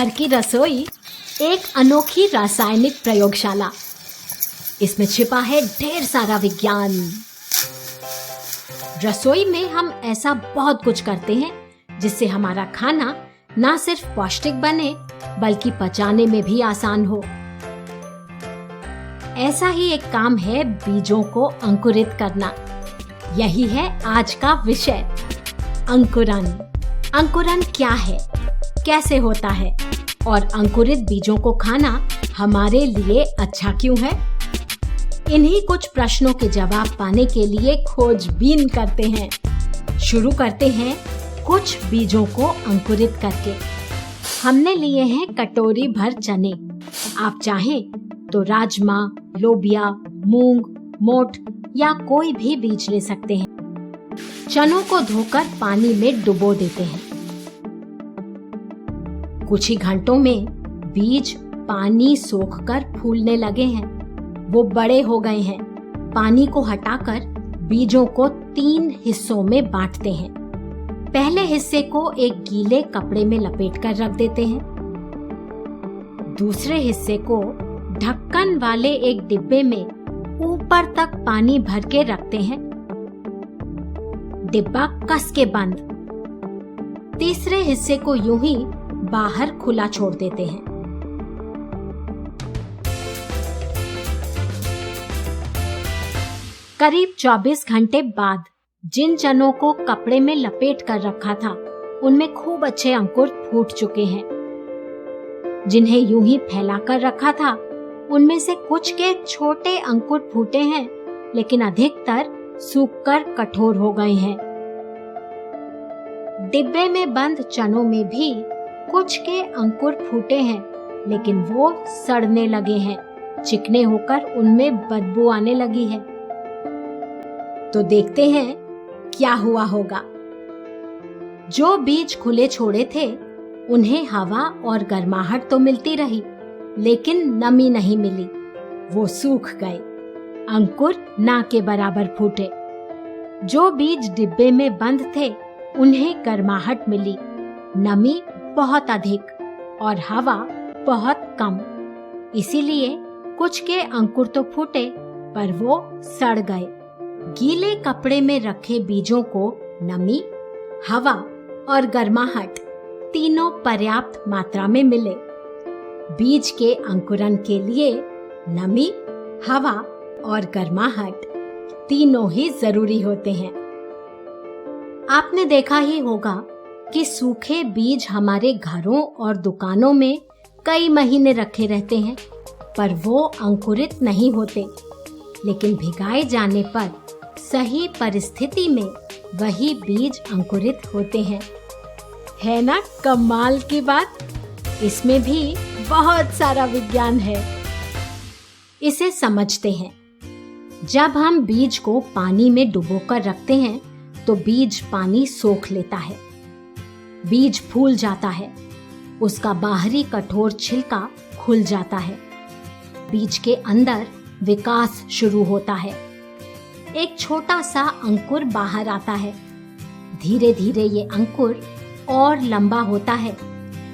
घर की रसोई एक अनोखी रासायनिक प्रयोगशाला। इसमें छिपा है ढेर सारा विज्ञान। रसोई में हम ऐसा बहुत कुछ करते हैं जिससे हमारा खाना ना सिर्फ पौष्टिक बने बल्कि पचाने में भी आसान हो। ऐसा ही एक काम है बीजों को अंकुरित करना। यही है आज का विषय, अंकुरन। अंकुरन क्या है, कैसे होता है और अंकुरित बीजों को खाना हमारे लिए अच्छा क्यों है? इन्हीं कुछ प्रश्नों के जवाब पाने के लिए खोजबीन करते हैं। शुरू करते हैं कुछ बीजों को अंकुरित करके। हमने लिए हैं कटोरी भर चने। आप चाहें तो राजमा, लोबिया, मूंग, मोठ या कोई भी बीज ले सकते हैं। चनों को धोकर पानी में डुबो देते हैं। कुछ ही घंटों में बीज पानी सोखकर फूलने लगे हैं। वो बड़े हो गए हैं। पानी को हटाकर बीजों को 3 हिस्सों में बांटते हैं। पहले हिस्से को एक गीले कपड़े में लपेटकर रख देते हैं। दूसरे हिस्से को ढक्कन वाले एक डिब्बे में ऊपर तक पानी भर के रखते हैं। डिब्बा कस के बंद। तीसरे हिस्से को यूं ही बाहर खुला छोड़ देते हैं। करीब 24 घंटे बाद जिन चनों को कपड़े में लपेट कर रखा था, उनमें खूब अच्छे अंकुर फूट चुके हैं। जिन्हें यूं ही फैलाकर रखा था, उनमें से कुछ के छोटे अंकुर फूटे हैं, लेकिन अधिकतर सूखकर कठोर हो गए हैं। डिब्बे में बंद चनों में भी कुछ के अंकुर फूटे हैं, लेकिन वो सड़ने लगे हैं, चिकने होकर उनमें बदबू आने लगी है। तो देखते हैं क्या हुआ होगा। जो बीज खुले छोड़े थे, उन्हें हवा और गर्माहट तो मिलती रही, लेकिन नमी नहीं मिली। वो सूख गए, अंकुर ना के बराबर फूटे। जो बीज डिब्बे में बंद थे, उन्हें गर्माहट मिली, नमी बहुत अधिक और हवा बहुत कम। इसीलिए कुछ के अंकुर तो फूटे, पर वो सड़ गए। गीले कपड़े में रखे बीजों को नमी, हवा और गर्माहट तीनों पर्याप्त मात्रा में मिले। बीज के अंकुरन के लिए नमी, हवा और गर्माहट तीनों ही जरूरी होते हैं। आपने देखा ही होगा कि सूखे बीज हमारे घरों और दुकानों में कई महीने रखे रहते हैं, पर वो अंकुरित नहीं होते। लेकिन भिगाए जाने पर सही परिस्थिति में वही बीज अंकुरित होते हैं। है ना कमाल की बात? इसमें भी बहुत सारा विज्ञान है। इसे समझते हैं। जब हम बीज को पानी में डुबोकर रखते हैं, तो बीज पानी सोख लेता है। बीज फूल जाता है। उसका बाहरी कठोर छिलका खुल जाता है। बीज के अंदर विकास शुरू होता है। एक छोटा सा अंकुर बाहर आता है। धीरे धीरे ये अंकुर और लंबा होता है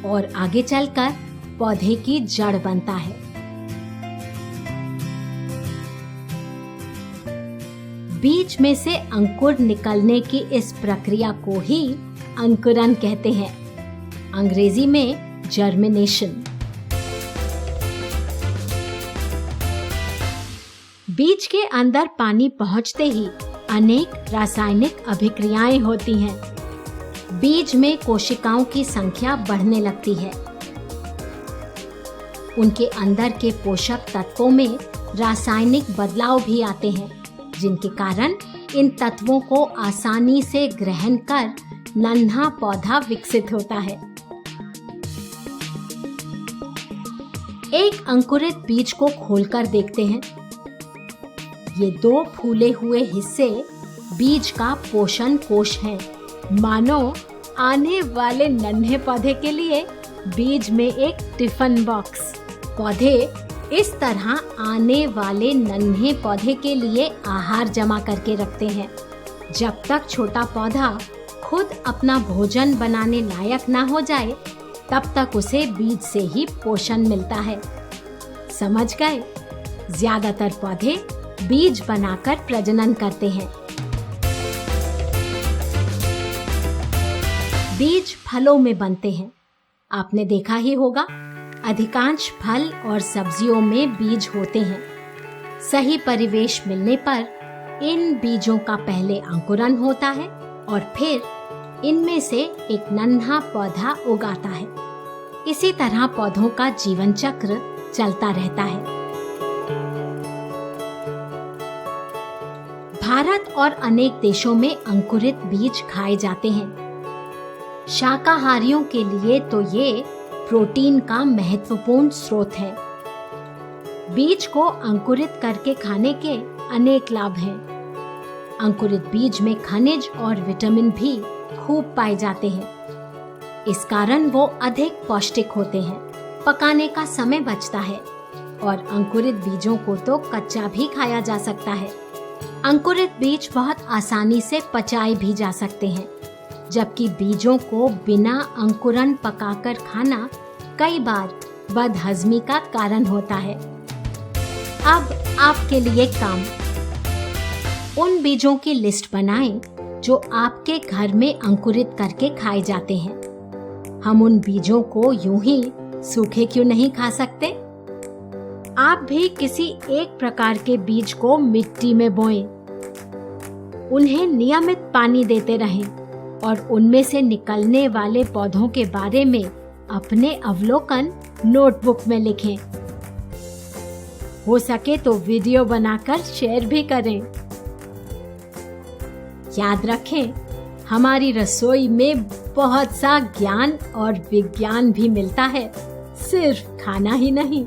और आगे चलकर पौधे की जड़ बनता है। बीज में से अंकुर निकलने की इस प्रक्रिया को ही अंकुरन कहते हैं। अंग्रेजी में जर्मिनेशन। बीज के अंदर पानी पहुंचते ही अनेक रासायनिक अभिक्रियाएं होती हैं। बीज में कोशिकाओं की संख्या बढ़ने लगती है। उनके अंदर के पोषक तत्वों में रासायनिक बदलाव भी आते हैं, जिनके कारण इन तत्वों को आसानी से ग्रहण कर नन्हा पौधा विकसित होता है। एक अंकुरित बीज को खोलकर देखते हैं। ये 2 फूले हुए हिस्से बीज का पोषण कोश हैं। मानो आने वाले नन्हे पौधे के लिए बीज में एक टिफिन बॉक्स। पौधे इस तरह आने वाले नन्हे पौधे के लिए आहार जमा करके रखते हैं। जब तक छोटा पौधा खुद अपना भोजन बनाने लायक ना हो जाए, तब तक उसे बीज से ही पोषण मिलता है। समझ गए? ज्यादातर पौधे बीज बनाकर प्रजनन करते हैं। बीज फलों में बनते हैं। आपने देखा ही होगा, अधिकांश फल और सब्जियों में बीज होते हैं। सही परिवेश मिलने पर इन बीजों का पहले अंकुरन होता है और फिर इनमें से एक नन्हा पौधा उगाता है। इसी तरह पौधों का जीवन चक्र चलता रहता है। भारत और अनेक देशों में अंकुरित बीज खाए जाते हैं। शाकाहारियों के लिए तो ये प्रोटीन का महत्वपूर्ण स्रोत है। बीज को अंकुरित करके खाने के अनेक लाभ हैं। अंकुरित बीज में खनिज और विटामिन भी खूब पाए जाते हैं। इस कारण वो अधिक पौष्टिक होते हैं। पकाने का समय बचता है और अंकुरित बीजों को तो कच्चा भी खाया जा सकता है। अंकुरित बीज बहुत आसानी से पचाए भी जा सकते हैं, जबकि बीजों को बिना अंकुरन पकाकर खाना कई बार बदहजमी का कारण होता है। अब आपके लिए काम, उन बीजों की लिस्ट बनाएं जो आपके घर में अंकुरित करके खाए जाते हैं। हम उन बीजों को यूं ही सूखे क्यों नहीं खा सकते? आप भी किसी एक प्रकार के बीज को मिट्टी में बोएं। उन्हें नियमित पानी देते रहें और उनमें से निकलने वाले पौधों के बारे में अपने अवलोकन नोटबुक में लिखें। हो सके तो वीडियो बनाकर शेयर भी करें। याद रखें, हमारी रसोई में बहुत सा ज्ञान और विज्ञान भी मिलता है, सिर्फ खाना ही नहीं।